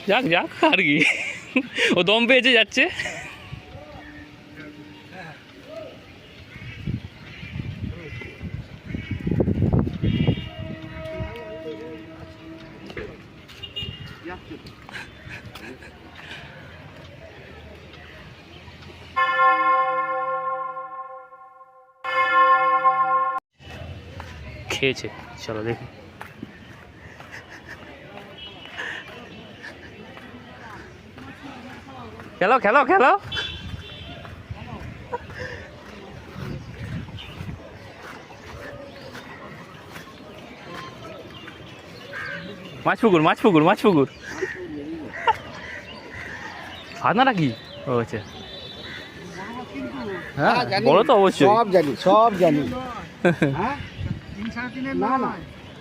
যাক যাক আর কি, ও দম পেয়েছে যাচ্ছে। খেয়েছে, চলো দেখি। খেলো খেলো খেলো। মাছ পুকুর মাছ পুকুর মাছ পুকুর। ফাদনাটা কি? ও আচ্ছা, হ্যাঁ বড় তো অবশ্যই, সব জানি সব জানি। হ্যাঁ 3-3.5 না না,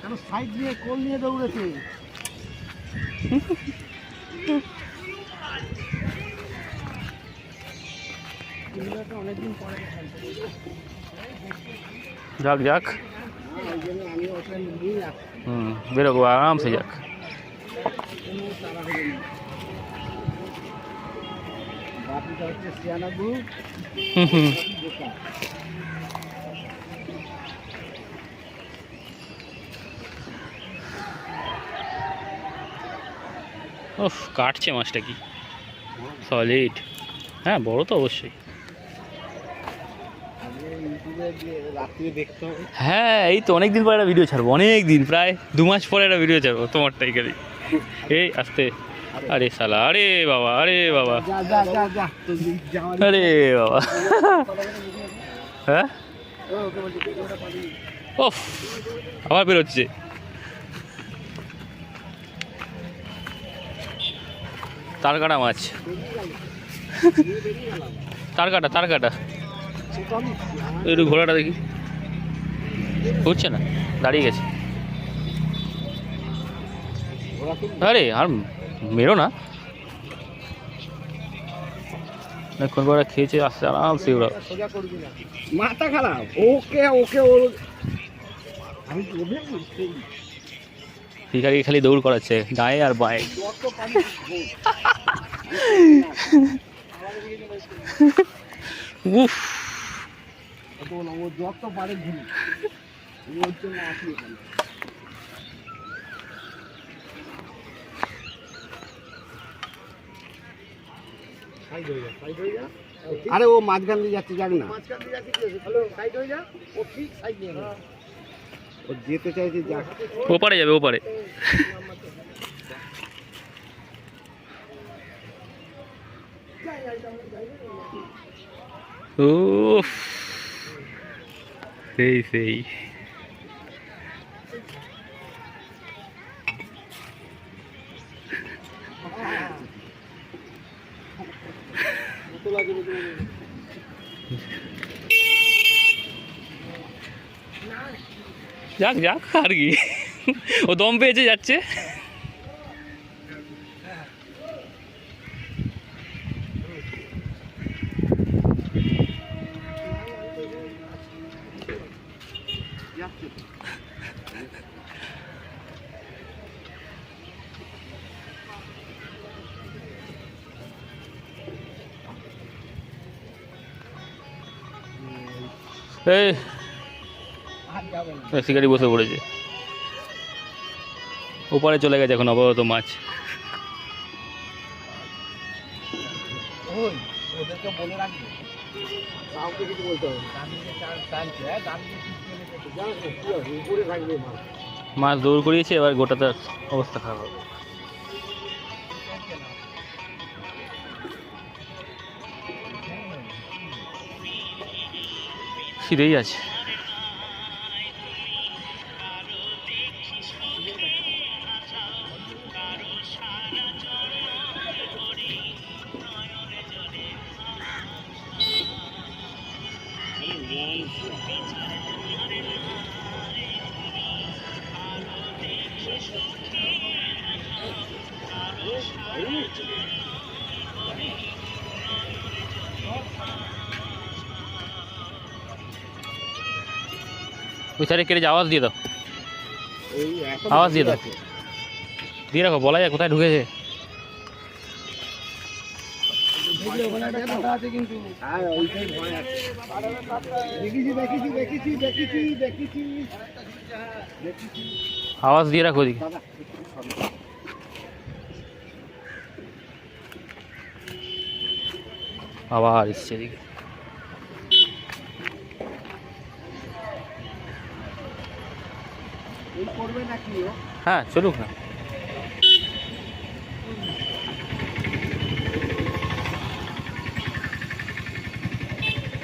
কেন সাইড দিয়ে কোল নিয়ে দৌড়েছে। অনেকদিন পরে যাক যাক, বেরোবো আরামসে যাক। বাপিটা হচ্ছে সিয়ানা গুরু। ওফ, কাটছে মাছটা কি সলিড। হ্যাঁ বড় তো অবশ্যই। হ্যাঁ এই তো অনেকদিন পরে একটা ভিডিও ছাড়বো, অনেক দিন, প্রায় 2 মাস পরে একটা ভিডিও ছাড়বো তোমারটাই খালি। এই আসতে, আরে শালা, আরে বাবা, আরে বাবা, আরে বাবা। হ্যাঁ ওফ, আবার বেরোচ্ছে। তার কাটা মাছ, তার কাটা তার কাটা। একটু ঘোড়াটা দেখি, উঠছে না, দাঁড়িয়ে গেছে। আরে আর মেরো না, কোন করে খেয়েছে আসছে আরামসে ওরা। মাথা খারাপ, ওকে ওকে আমি ভিখারি খালি দৌড় করাচ্ছে গায়ে আর বায়ে। উফ, যত পারে ঘুরি ওর জন্য আসি এখানে। আরে ও মাঝখান দিয়ে যাচ্ছে, যাক না মাঝখান দিয়ে যাচ্ছে, হ্যালো সাইড হয়ে যা, ও ঠিক সাইড নিয়ে না, ও যেতে চাইছে যাক, ওপারে যাবে ওপারে। উফ, সেই সেই। যাক যাক আর কি, ও দম পেয়েছে যাচ্ছে। এই শিকারি বসে পড়েছে, ওপারে চলে গেছে এখন আপাতত মাছ। ওদেরকে বলে রাখবে, কাউকে কিছু বলতে হবে, উপরে থাকবে মাছ দৌড় করিয়েছে, এবার গোটাতে অবস্থা খারাপ হবে। খিদেই আছে। ওই সাইডে কেটে আওয়াজ দিয়ে দাও, এই এখন আওয়াজ দিয়ে দাও। আছে। দিয়ে রাখো, বলা যায় কোথায় ঢুকেছে। হ্যাঁ, ওইটাই ভয় আছে। দেখেছি দেখেছি দেখেছি দেখেছি দেখেছি দেখেছি আওয়াজ দিয়ে রাখো ওদিকে। দাদা আবার এসছে এদিকে। এই করবে নাকি ও? হ্যাঁ চলুক না।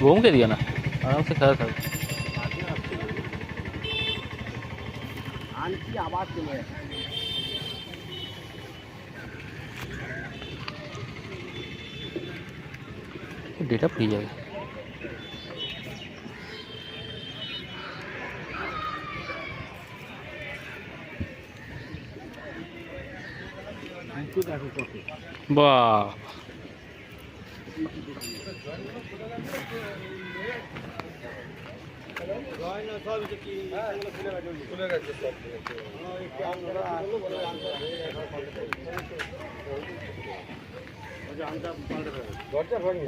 ঘুমকে দিও না, আরামসে খেলা থাকবে। আনছি আবার চলে আসে। ডেটা ফ্রি যাবে। একটু দেখো কত। বাহ, দরজা ভাঙি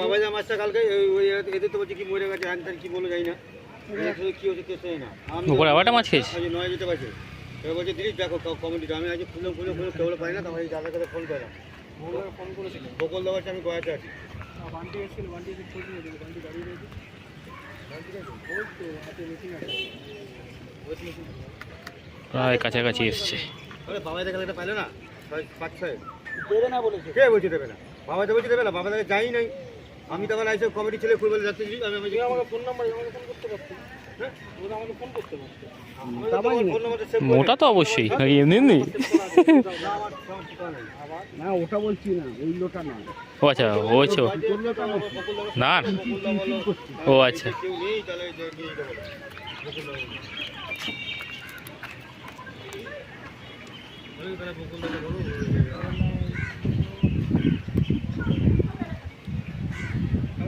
বাবাজা মাছটা কালকে ওই এদের তো বলছি কি মরে গেছে হ্যান ত্যান কি বলো যাই না কি হচ্ছে কেউ জানি না উপরে আবার একটা মাছ খেয়েছি। আজ নয় যেতে পারছে এবার বলছে দিদি দেখো কমেডিটা আমি আজ খুললাম কেবল পাই না তখন দাদার কাছে ফোন করলাম ফোন করেছিল বকল দেওয়ার আমি গয়াতে আছি বান্টি এসেছিল বান্টি এসে খোঁজ নিয়ে দেবে বান্টি দাঁড়িয়ে রয়েছে প্রায় কাছাকাছি এসছে। আরে বাবা দেখা একটা পাইলো না 5-6 দেবে না বলেছে কে বলছে দেবে না বাবা তো বলছে দেবে না বাবা তাকে যাই নাই আমি তখন আইসে কমিটি ছেলে ফুটবল যাচ্ছি আমি আমাকে ফোন নাম্বার আমাকে ফোন করতে পারছি হ্যাঁ ওরা আমাকে ফোন করতে পারছে ফোন নাম্বারটা সেভ মোটা তো অবশ্যই, এমনি এমনি। না ওটা বলছি না ওই লোটা না ও আচ্ছা, ও আচ্ছা, না না, ও আচ্ছা। কেউ নেই তাহলে নিয়ে যাবো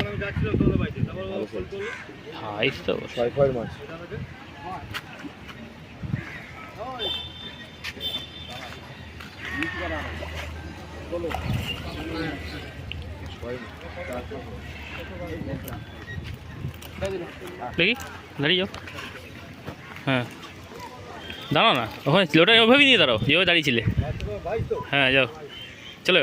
আমি যাচ্ছিলাম তোর বাড়িতে তারপর ফোন করলো হাইস তো ছয় মাছ দেখি, দাঁড়িয়ে যাও। হ্যাঁ দাঁড়াও না, ওখানে লোটা ওভাবেই নিয়ে দাঁড়াও, যেভাবে দাঁড়িয়েছিলে। হ্যাঁ যাও, চলো।